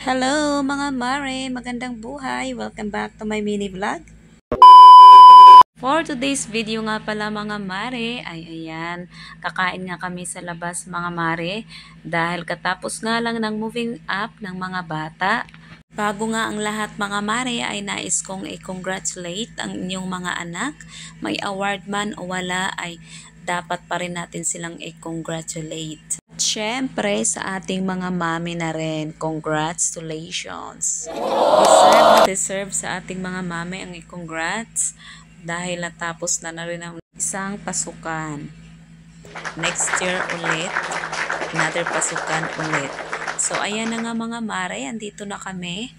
Hello mga mare, magandang buhay. Welcome back to my mini vlog. For today's video nga pala mga mare, ay ayan, kakain nga kami sa labas mga mare dahil katapos nga lang ng moving up ng mga bata. Bago nga ang lahat mga mare ay nais kong i-congratulate ang inyong mga anak. May award man o wala ay dapat pa rin natin silang i-congratulate. Siyempre sa ating mga mami na rin, congratulations. Deserve sa ating mga mami ang i-congrats dahil natapos na rin ang isang pasukan. Next year ulit, another pasukan ulit. So ayan na nga mga mare, andito na kami.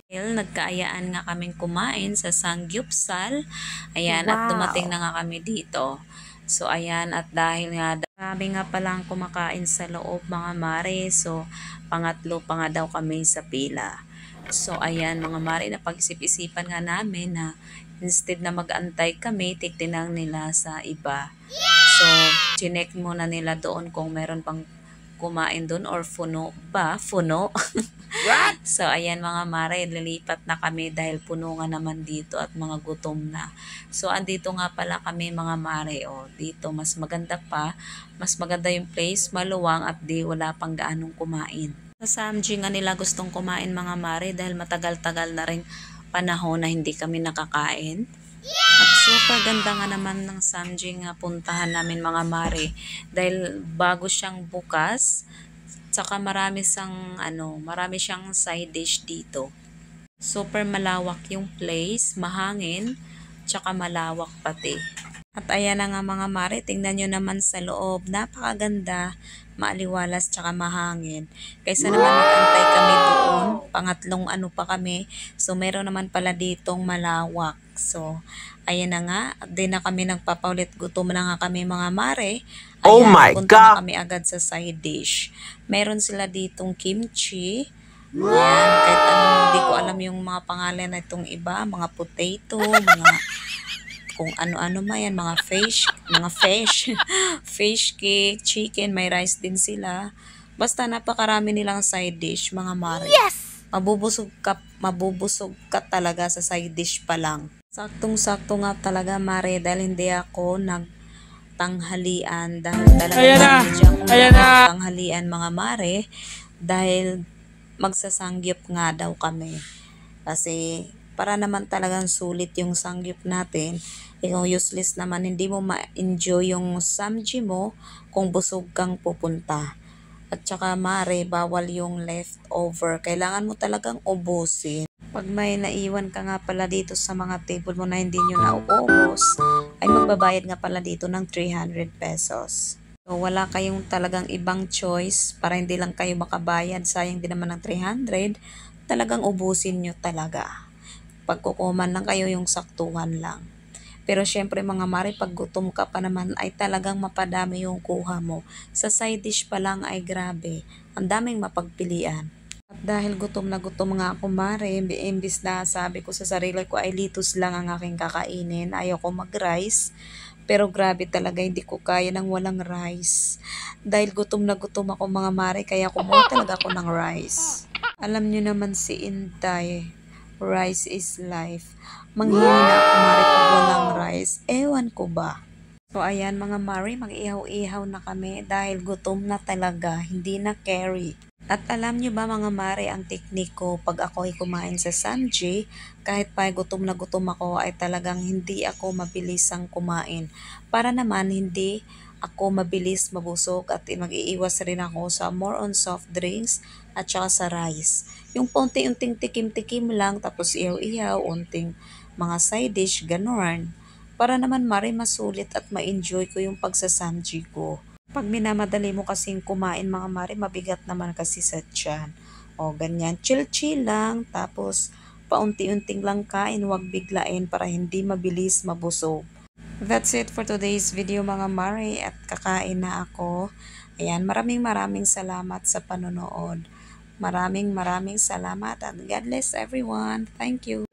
Nagkaayaan nga kaming kumain sa Sangyupsal. Ayan, wow. At dumating na nga kami dito. So ayan, at dahil nga kami nga palang kumakain sa loob mga mare, so pangatlo pa nga daw kami sa pila. So ayan mga mare, napag-isip-isipan nga namin na instead na mag-antay kami, titinang nila sa iba. So chinek muna nila doon kung meron pang kumain doon or funo ba? Funo? What? So ayan mga mare, lilipat na kami dahil puno nga naman dito at mga gutom na. So andito nga pala kami mga mare. O, dito mas maganda pa. Mas maganda yung place, maluwang at di wala pang gaanong kumain. Sa Samji nga nila gustong kumain mga mare dahil matagal-tagal na rin panahon na hindi kami nakakain. At super ganda nga naman ng Samji nga puntahan namin mga mare dahil bago siyang bukas, tsaka marami siyang side dish dito. Super malawak yung place, mahangin, tsaka malawak pati. At ayan na nga mga mare, tingnan nyo naman sa loob, napakaganda, maaliwalas tsaka mahangin. Kaysa naman mag-antay kami doon, pangatlong pa kami, so meron naman pala ditong malawak. So ayan na nga, di na kami nagpapaulit, gutom na nga kami mga mare. Ayan, oh my God! Na kami agad sa side dish. Meron sila ditong kimchi. Ayan, kahit hindi ko alam yung mga pangalan na itong iba, mga potato, mga kung ano-ano man yan, mga fish, fish cake, chicken, may rice din sila. Basta napakarami nilang side dish, mga mare. Yes! Mabubusog ka talaga sa side dish pa lang. Saktong-sakto nga talaga mare dahil hindi ako nagtanghalian dahil talaga tanghalian mga mare dahil magsasangyup nga daw kami. Kasi para naman talagang sulit yung sangyup natin. Kung useless naman, hindi mo ma-enjoy yung samji mo kung busog kang pupunta. At saka mare, bawal yung leftover. Kailangan mo talagang ubusin. Pag may naiwan ka nga pala dito sa mga table mo na hindi nyo nauubos, ay magbabayad nga pala dito ng 300 pesos. So wala kayong talagang ibang choice para hindi lang kayo makabayad. Sayang din naman ng 300. Talagang ubusin nyo talaga. Pagkukuman lang kayo yung saktuhan lang. Pero syempre mga mare, pag gutom ka pa naman ay talagang mapadami yung kuha mo. Sa side dish pa lang ay grabe. Ang daming mapagpilian. At dahil gutom na gutom nga ako mare, imbis na sabi ko sa sarili ko ay litos lang ang aking kakainin. Ayaw ko mag-rice. Pero grabe talaga, hindi ko kaya ng walang rice. Dahil gutom na gutom ako mga mare, kaya kumuha talaga ako ng rice. Alam nyo naman si Inday, rice is life. Manghihina ako mare pag walang rice. Ewan ko ba. So ayan mga mare, mag-ihaw-ihaw na kami dahil gutom na talaga, hindi na carry. At alam nyo ba mga mare, ang teknik ko pag ako ay kumain sa Samji, kahit pa gutom na gutom ako ay talagang hindi ako mabilisang kumain. Para naman hindi ako mabilis mabusog at mag-iiwas rin ako sa more on soft drinks at saka sa rice. Yung paunti-unting tikim-tikim lang tapos ihaw-ihaw, unting mga side dish, ganon. Para naman mare masulit at ma-enjoy ko yung pagsasamji ko. Pag minamadali mo kasing kumain mga mare, mabigat naman kasi sa tiyan. O ganyan, chill-chill lang, tapos paunti-unting lang kain, huwag biglain para hindi mabilis mabusog. That's it for today's video mga mare at kakain na ako. Ayan, maraming salamat sa panonood. Maraming salamat at God bless everyone. Thank you.